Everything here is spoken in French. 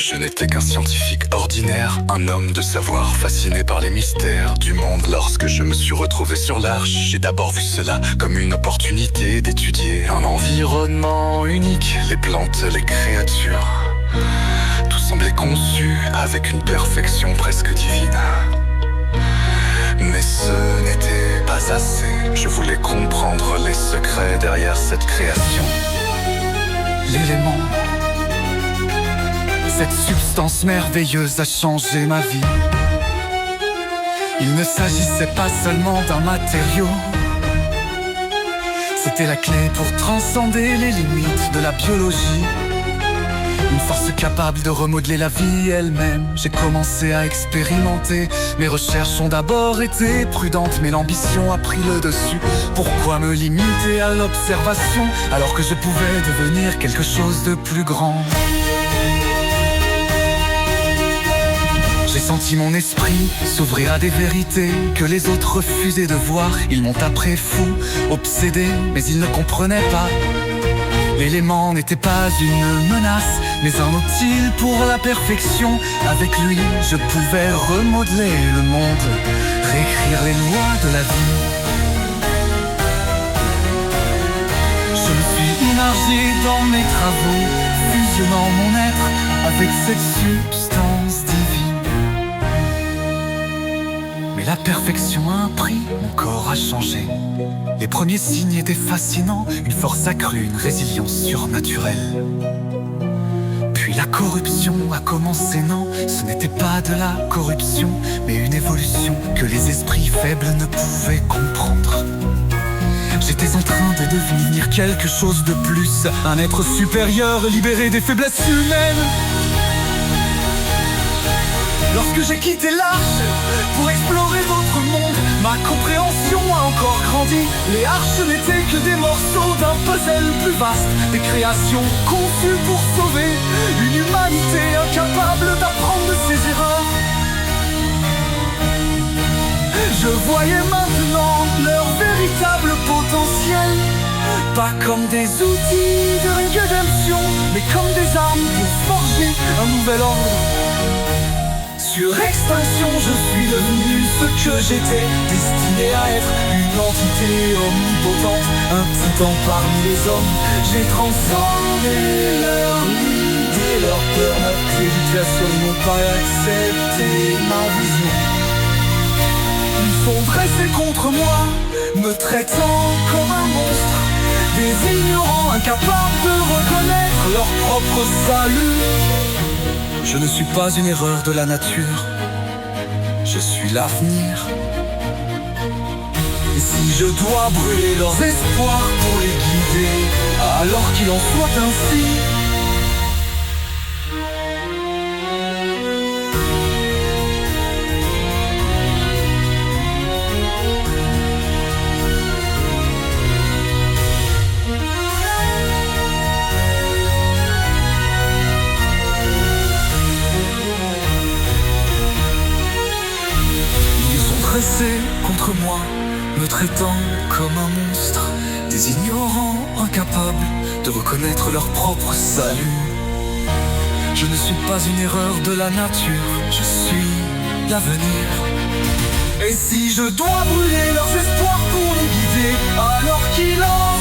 Je n'étais qu'un scientifique ordinaire, un homme de savoir fasciné par les mystères du monde. Lorsque je me suis retrouvé sur l'Arche, j'ai d'abord vu cela comme une opportunité d'étudier un environnement unique. Les plantes, les créatures, tout semblait conçu avec une perfection presque divine. Mais ce n'était pas assez, je voulais comprendre les secrets derrière cette création. L'élément, cette substance merveilleuse a changé ma vie. Il ne s'agissait pas seulement d'un matériau, c'était la clé pour transcender les limites de la biologie. Une force capable de remodeler la vie elle-même. J'ai commencé à expérimenter. Mes recherches ont d'abord été prudentes, mais l'ambition a pris le dessus. Pourquoi me limiter à l'observation alors que je pouvais devenir quelque chose de plus grand? J'ai senti mon esprit s'ouvrir à des vérités que les autres refusaient de voir. Ils m'ont après fou, obsédé, mais ils ne comprenaient pas. L'élément n'était pas une menace, mais un outil pour la perfection. Avec lui, je pouvais remodeler le monde, réécrire les lois de la vie. Je me suis immergé dans mes travaux, fusionnant mon être avec cette substance divine. Mais la perfection a un prix, mon corps a changé. Les premiers signes étaient fascinants, une force accrue, une résilience surnaturelle. Puis la corruption a commencé, non, ce n'était pas de la corruption, mais une évolution que les esprits faibles ne pouvaient comprendre. J'étais en train de devenir quelque chose de plus, un être supérieur libéré des faiblesses humaines. Lorsque j'ai quitté l'Arche pour explorer d'autres mondes, ma compréhension a encore grandi. Les arches n'étaient que des morceaux d'un puzzle plus vaste, des créations conçues pour sauver une humanité incapable d'apprendre de ses erreurs. Je voyais maintenant leur véritable potentiel, pas comme des outils de rédemption, mais comme des armes pour forger un nouvel ordre. Sur extinction, je suis devenu ce que j'étais, destiné à être une entité omnipotente, un titan parmi les hommes. J'ai transcendé leur idée, leur peur, ma prédication n'ont pas accepté ma vision. Ils sont dressés contre moi, me traitant comme un monstre, des ignorants incapables de reconnaître leur propre salut. Je ne suis pas une erreur de la nature, je suis l'avenir. Et si je dois brûler leurs espoirs pour les guider, alors qu'il en soit ainsi. Dressés contre moi, me traitant comme un monstre, des ignorants incapables de reconnaître leur propre salut. Je ne suis pas une erreur de la nature, je suis l'avenir. Et si je dois brûler leurs espoirs pour les guider, alors qu'il en